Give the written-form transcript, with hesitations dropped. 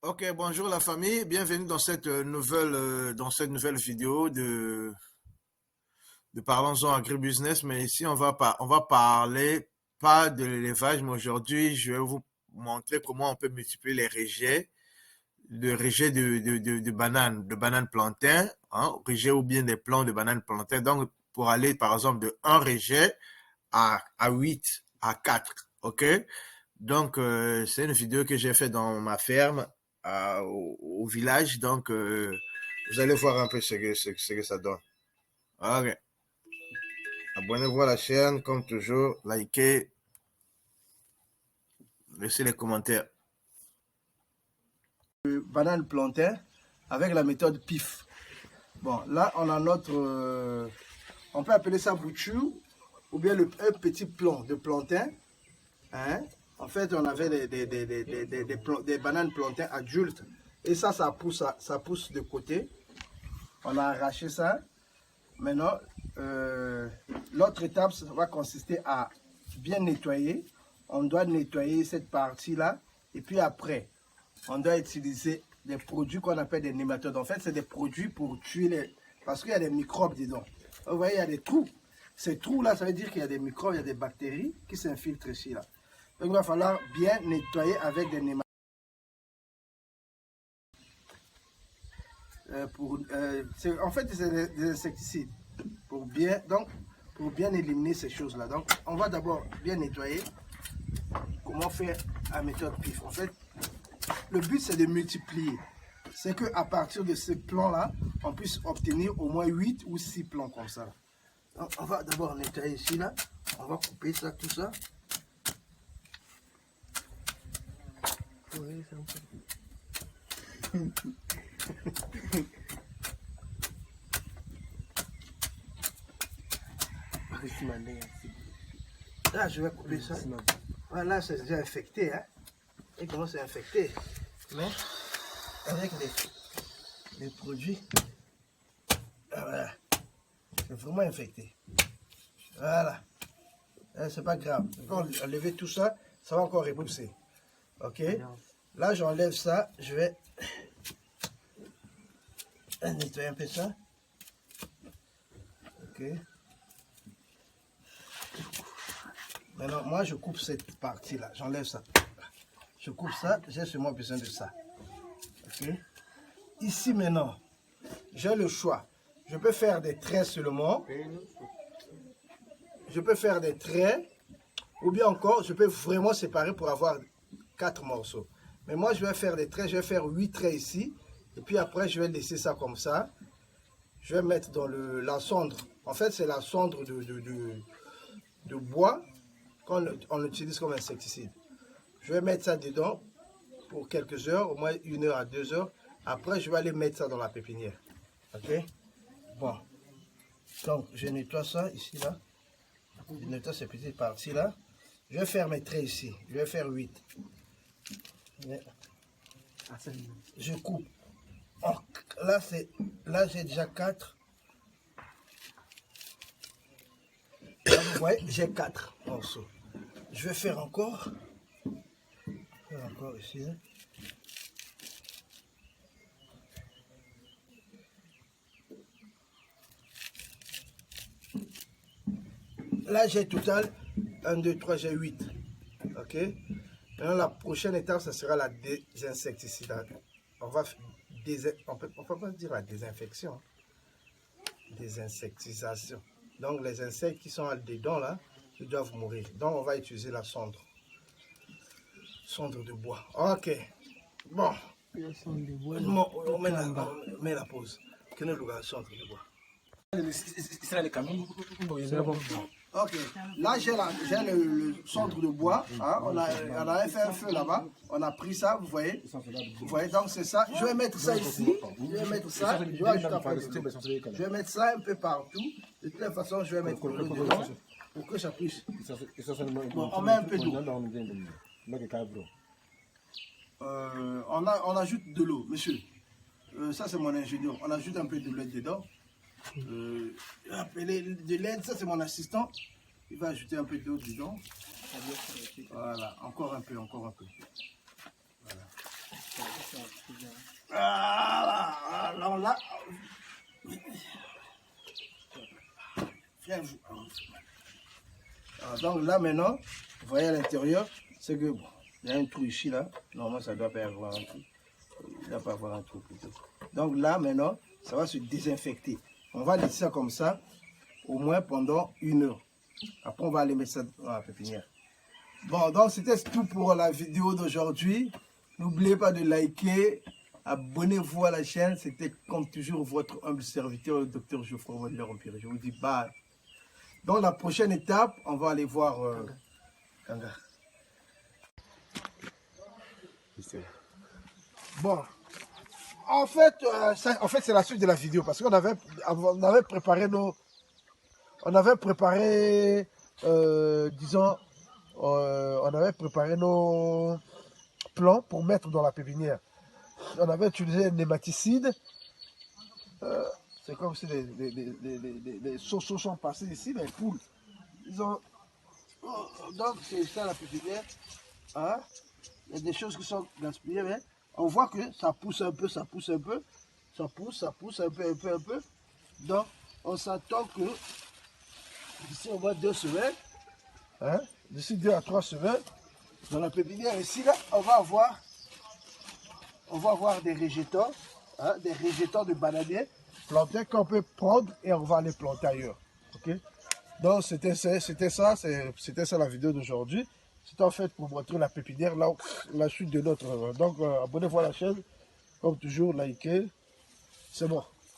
Ok, bonjour la famille, bienvenue dans cette nouvelle vidéo de Parlons-en agribusiness. Mais ici, on va parler pas de l'élevage, mais aujourd'hui, je vais vous montrer comment on peut multiplier les rejets, le rejet de bananes plantain, hein, rejet ou bien des plants de bananes plantain. Donc, pour aller, par exemple, de un rejet à 8, à 4, ok? Donc, c'est une vidéo que j'ai faite dans ma ferme au village. Donc, vous allez voir un peu ce que ça donne. Ok. Abonnez-vous à la chaîne, comme toujours. Likez, laissez les commentaires. Banane plantain avec la méthode PIF. Bon, là, on a notre... on peut appeler ça bouture ou bien un petit plant de plantain. Hein? En fait, on avait des bananes plantain adultes. Et ça pousse de côté. On a arraché ça. Maintenant, l'autre étape, ça va consister à bien nettoyer. On doit nettoyer cette partie-là. Et puis après, on doit utiliser des produits qu'on appelle des nématodes. En fait, c'est des produits pour tuer les... Parce qu'il y a des microbes dedans. Vous voyez, il y a des trous. Ces trous-là, ça veut dire qu'il y a des microbes, il y a des bactéries qui s'infiltrent ici. Là. Donc, il va falloir bien nettoyer avec des nématodes. En fait, c'est des insecticides. Pour bien éliminer ces choses-là. Donc, on va d'abord bien nettoyer. Comment faire la méthode PIF? En fait, le but, c'est de multiplier. C'est qu'à partir de ces plans-là, on puisse obtenir au moins 8 ou 6 plans comme ça. Donc, on va d'abord nettoyer ici, là. On va couper ça, tout ça. Oui, c'est un peu... Là, je vais couper ça. Voilà, c'est déjà infecté. Hein? Et comment c'est infecté? Mais avec les produits, voilà, c'est vraiment infecté. Voilà. C'est pas grave. Quand on enlever tout ça, ça va encore repousser. Ok? Là, j'enlève ça. Je vais nettoyer un peu ça. Ok. Maintenant, moi, je coupe cette partie-là. J'enlève ça. Je coupe ça. J'ai seulement besoin de ça. Ok. Ici, maintenant, j'ai le choix. Je peux faire des traits seulement. Je peux faire des traits. Ou bien encore, je peux vraiment séparer pour avoir 4 morceaux. Mais moi, je vais faire des traits. Je vais faire 8 traits ici. Et puis après, je vais laisser ça comme ça. Je vais mettre dans la cendre. En fait, c'est la cendre de bois qu'on utilise comme insecticide. Je vais mettre ça dedans pour quelques heures, au moins 1 heure à 2 heures. Après, je vais aller mettre ça dans la pépinière. Ok? Bon. Donc, je nettoie ça ici, là. Je nettoie ces petites parties-là. Je vais faire mes traits ici. Je vais faire 8. Je coupe. Là, j'ai déjà 4. Là, vous voyez, j'ai 4 morceaux. Je vais faire encore. Ici. Là, j'ai total 1, 2, 3, j'ai 8. Ok? Maintenant, la prochaine étape, ça sera la désinsecticide. On peut pas dire la désinfection. Désinsectisation. Donc, les insectes qui sont dedans, là, ils doivent mourir. Donc, on va utiliser la cendre. Cendre de bois. Ok. Bon. On met la pause. Quel est le cendre de bois? Ok, là j'ai le centre de bois, hein. On a fait un feu là-bas, on a pris ça, vous voyez, donc c'est ça. Je vais mettre ça ici, je vais mettre ça, je vais mettre ça un peu partout. De toute façon, je vais mettre le dedans pour que ça puisse. Bon, on met un peu d'eau. On ajoute de l'eau, monsieur. Ça c'est mon ingénieur, on ajoute un peu de l'aide dedans. De l'aide, ça c'est mon assistant. Il va ajouter un peu d'eau dedans. Voilà, encore un peu. Voilà. Alors là, donc là maintenant, vous voyez à l'intérieur, c'est que bon, il y a un trou ici là. Normalement, ça doit pas y avoir un trou. Il ne doit pas avoir un trou plutôt. Donc là maintenant, ça va se désinfecter. On va laisser ça comme ça, au moins pendant 1 heure. Après, on va aller mettre ça dans la pépinière. Bon, donc c'était tout pour la vidéo d'aujourd'hui. N'oubliez pas de liker, abonnez-vous à la chaîne. C'était comme toujours votre humble serviteur, le Dr Geoffroy Wonder Empire. Je vous dis bye. Dans la prochaine étape, on va aller voir Kanga. Bon, en fait, c'est la suite de la vidéo parce qu'on avait préparé disons, on avait préparé nos plants pour mettre dans la pépinière. On avait utilisé un nématicide. C'est comme si les sauceaux sont passés ici, les poules. Donc c'est ça la pépinière. Hein? Il y a des choses qui sont gaspillées, mais on voit que ça pousse un peu, ça pousse un peu. Ça pousse un peu, un peu. Donc on s'attend que d'ici au moins 2 semaines, hein? D'ici 2 à 3 semaines, dans la pépinière ici, là, on va avoir des végétaux, hein, des végétaux de bananiers plantés qu'on peut prendre et on va les planter ailleurs. Okay? Donc c'était ça la vidéo d'aujourd'hui. C'était en fait pour montrer la pépinière, là, la suite de notre... Donc abonnez-vous à la chaîne, comme toujours, likez. C'est bon.